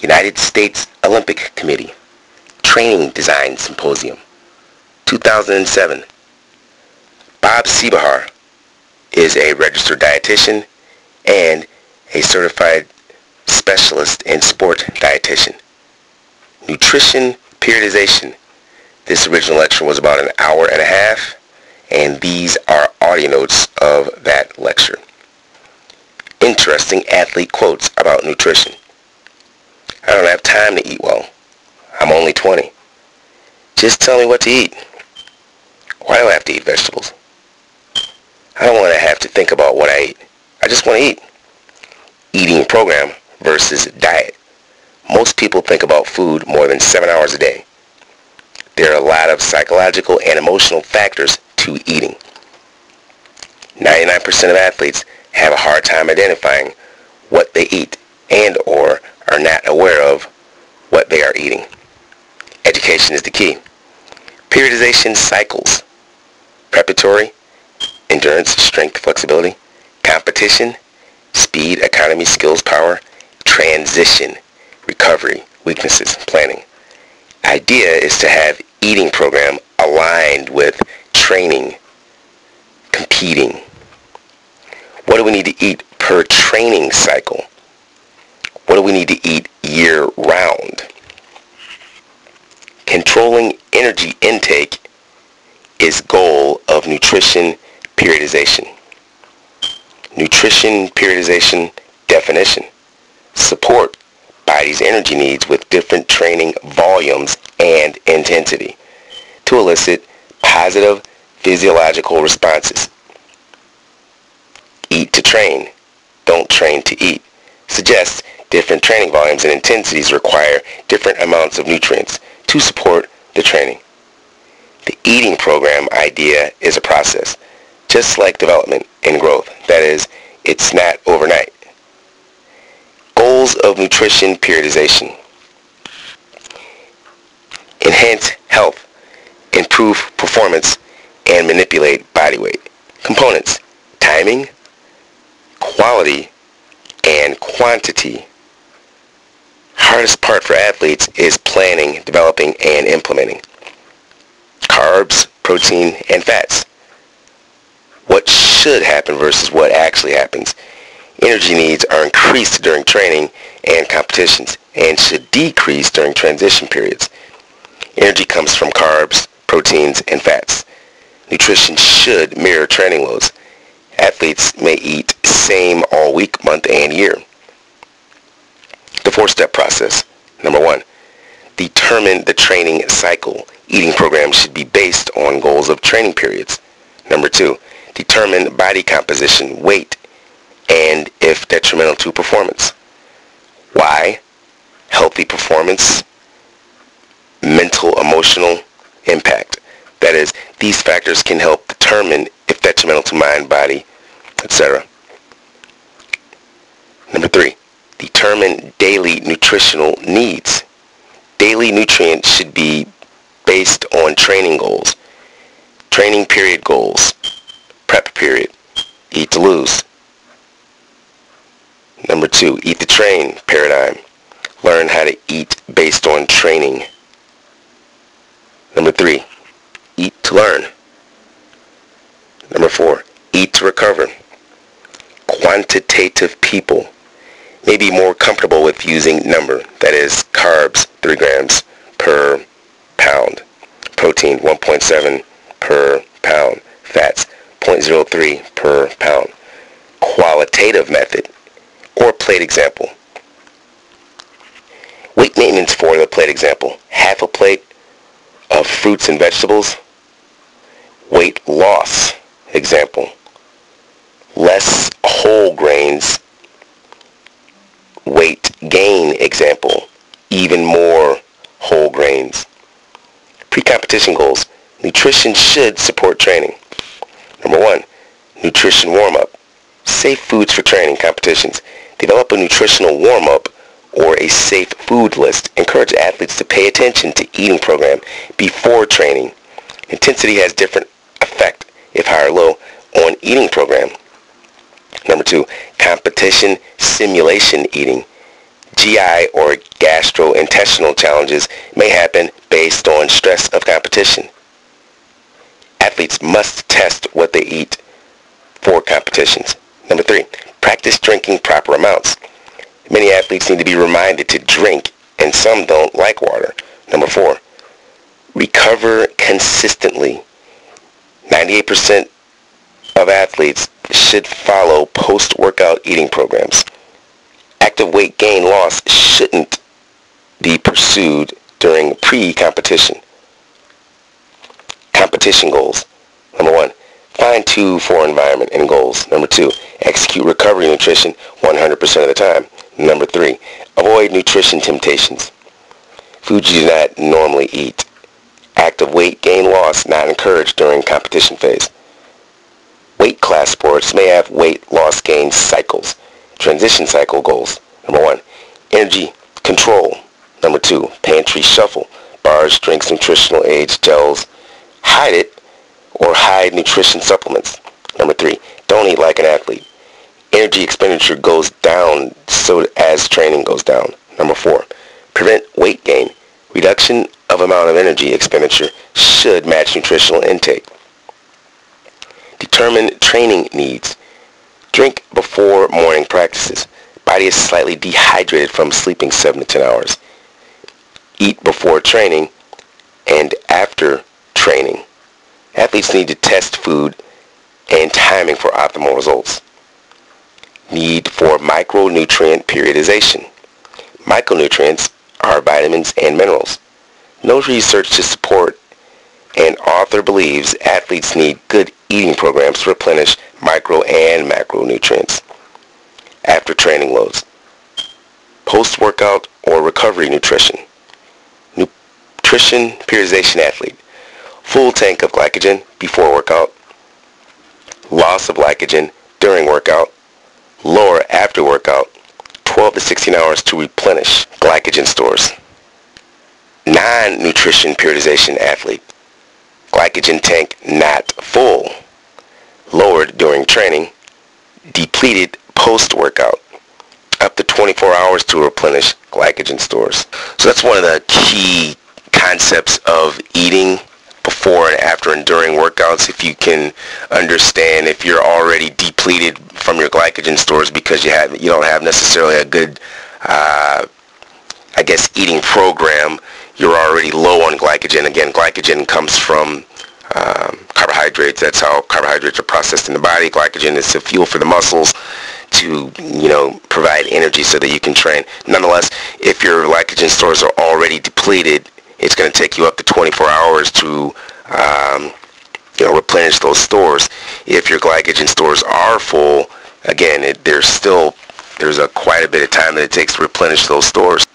United States Olympic Committee, Training Design Symposium. 2007, Bob Seebohar is a registered dietitian and a certified specialist in sport dietitian. Nutrition Periodization. This original lecture was about an hour and a half, and these are audio notes of that lecture. Interesting athlete quotes about nutrition. I don't have time to eat well. I'm only 20. Just tell me what to eat. Why do I have to eat vegetables? I don't want to have to think about what I eat. I just want to eat. Eating program versus diet. Most people think about food more than 7 hours a day. There are a lot of psychological and emotional factors to eating. 99% of athletes have a hard time identifying what they eat and or are not aware of what they are eating. Education is the key. Periodization cycles. Preparatory, endurance, strength, flexibility, competition, speed, economy, skills, power, transition, recovery, weaknesses, planning. Idea is to have eating program aligned with training, competing. What do we need to eat per training cycle? What do we need to eat year-round? Controlling energy intake is goal of nutrition periodization. Nutrition periodization definition. Support body's energy needs with different training volumes and intensity to elicit positive physiological responses. Eat to train, don't train to eat. Suggests different training volumes and intensities require different amounts of nutrients to support the training. The eating program idea is a process, just like development and growth. That is, it's not overnight. Goals of nutrition periodization. Enhance health, improve performance, and manipulate body weight. Components: timing, quality, and quantity. Hardest part for athletes is planning, developing, and implementing. Carbs, protein, and fats. What should happen versus what actually happens. Energy needs are increased during training and competitions and should decrease during transition periods. Energy comes from carbs, proteins, and fats. Nutrition should mirror training loads. Athletes may eat same all week, month, and year. The 4-step process. Number 1, determine the training cycle. Eating programs should be based on goals of training periods. Number 2, determine body composition, weight, and if detrimental to performance. Why? Healthy performance, mental, emotional impact. That is, these factors can help determine if detrimental to mind, body, etc. Number 3, determine daily nutritional needs. Daily nutrients should be based on training goals, training period goals, prep period, eat to lose. Number 2, eat to train paradigm. Learn how to eat based on training. Number 3, eat to learn. Number 4, eat to recover. Quantitative people may be more comfortable with using number, that is, carbs 3 grams per pound, protein 1.7 per pound, fats 0.03 per pound. Qualitative method or plate example. Weight maintenance for the plate example. Half a plate of fruits and vegetables. Weight loss example. Less whole grains. Weight gain example. Even more whole grains. Pre-competition goals. Nutrition should support training. Number 1, nutrition warm-up. Safe foods for training competitions. Develop a nutritional warm-up or a safe food list. Encourage athletes to pay attention to eating program before training. Intensity has different effect, if high or low, on eating program. Number 2, competition simulation eating. GI or gastrointestinal challenges may happen based on stress of competition. Athletes must test what they eat for competitions. Number 3, practice drinking proper amounts. Many athletes need to be reminded to drink, and some don't like water. Number 4, recover consistently. 98% of athletes should follow post-workout eating programs. Active weight gain loss shouldn't be pursued during pre-competition. Competition goals. Number 1, find 2 for environment and goals. Number 2, execute recovery nutrition 100% of the time. Number 3, avoid nutrition temptations. Foods you do not normally eat. Active weight gain loss not encouraged during competition phase. Weight class sports may have weight loss gain cycles. Transition cycle goals. Number 1, energy control. Number 2, pantry shuffle. Bars, drinks, nutritional aids, gels. Hide it or hide nutrition supplements. Number 3, don't eat like an athlete. Energy expenditure goes down so as training goes down. Number 4, prevent weight gain. Reduction of amount of energy expenditure should match nutritional intake. Determine training needs. Drink before morning practices. Body is slightly dehydrated from sleeping 7 to 10 hours. Eat before training and after training. Athletes need to test food and timing for optimal results. Need for micronutrient periodization. Micronutrients are vitamins and minerals. No research to support, and author believes athletes need good eating programs to replenish micro and macronutrients. After training loads. Post-workout or recovery nutrition. Nutrition periodization athlete. Full tank of glycogen before workout. Loss of glycogen during workout. Lower after workout. 12 to 16 hours to replenish glycogen stores. Non-nutrition periodization athlete. Glycogen tank not full. Lowered during training. Depleted post-workout. Up to 24 hours to replenish glycogen stores. So that's one of the key concepts of eating before and after and during workouts. If you can understand if you're already depleted from your glycogen stores because you don't have necessarily a good eating program, you're already low on glycogen. Again, glycogen comes from carbohydrates. That's how carbohydrates are processed in the body. Glycogen is the fuel for the muscles to provide energy so that you can train. Nonetheless, if your glycogen stores are already depleted, it's going to take you up to 24 hours to replenish those stores. If your glycogen stores are full, again, there's quite a bit of time that it takes to replenish those stores.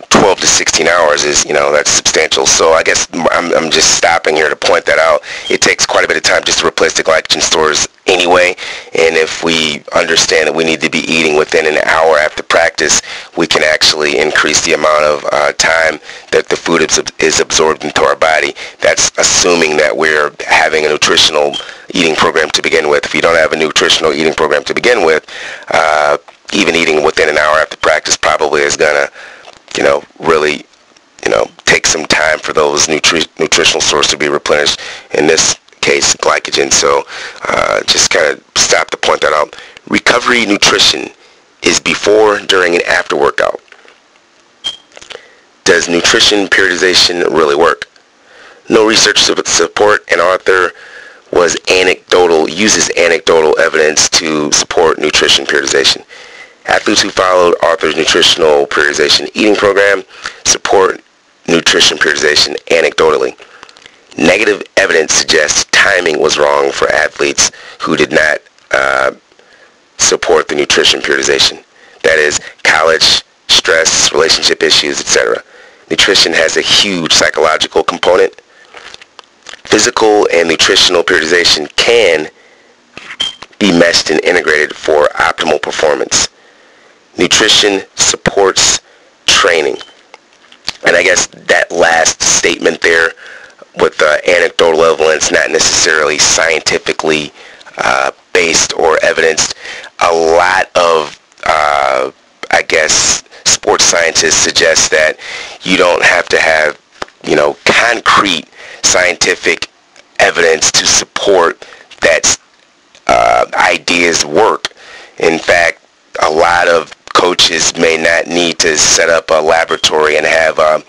12 to 16 hours is, that's substantial. So I guess I'm just stopping here to point that out. It takes quite a bit of time just to replace the glycogen stores anyway. And if we understand that we need to be eating within an hour after practice, we can actually increase the amount of time that the food is absorbed into our body. That's assuming that we're having a nutritional eating program to begin with. If you don't have a nutritional eating program to begin with, even eating within an hour after practice probably is going to really, take some time for those nutritional sources to be replenished. In this case, glycogen. So just kind of stop to point that out. Recovery nutrition is before, during, and after workout. Does nutrition periodization really work? No research support. An author uses anecdotal evidence to support nutrition periodization. Athletes who followed author's nutritional periodization eating program support nutrition periodization anecdotally. Negative evidence suggests timing was wrong for athletes who did not support the nutrition periodization. That is, college, stress, relationship issues, etc. Nutrition has a huge psychological component. Physical and nutritional periodization can be meshed and integrated for optimal performance. Nutrition supports training. And I guess that last statement there with anecdotal evidence, not necessarily scientifically based or evidenced, a lot of, sports scientists suggest that you don't have to have, concrete scientific evidence to support that ideas work. In fact, a lot of coaches may not need to set up a laboratory and have a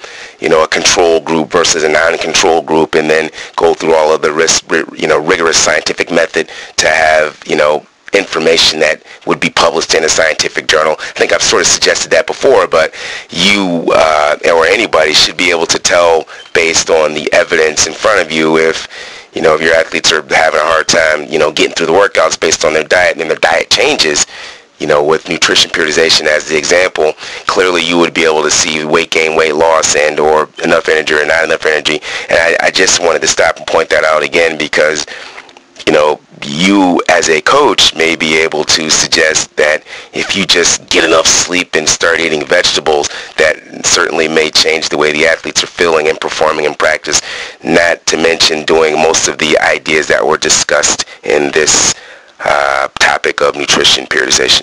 control group versus a non-control group, and then go through all of the rigorous scientific method to have information that would be published in a scientific journal. I think I've sort of suggested that before, but you or anybody should be able to tell based on the evidence in front of you if your athletes are having a hard time getting through the workouts based on their diet, and their diet changes. With nutrition periodization as the example, clearly you would be able to see weight gain, weight loss, and or enough energy or not enough energy. And I just wanted to stop and point that out again because, you as a coach may be able to suggest that if you just get enough sleep and start eating vegetables, that certainly may change the way the athletes are feeling and performing in practice, not to mention doing most of the ideas that were discussed in this topic of nutrition periodization.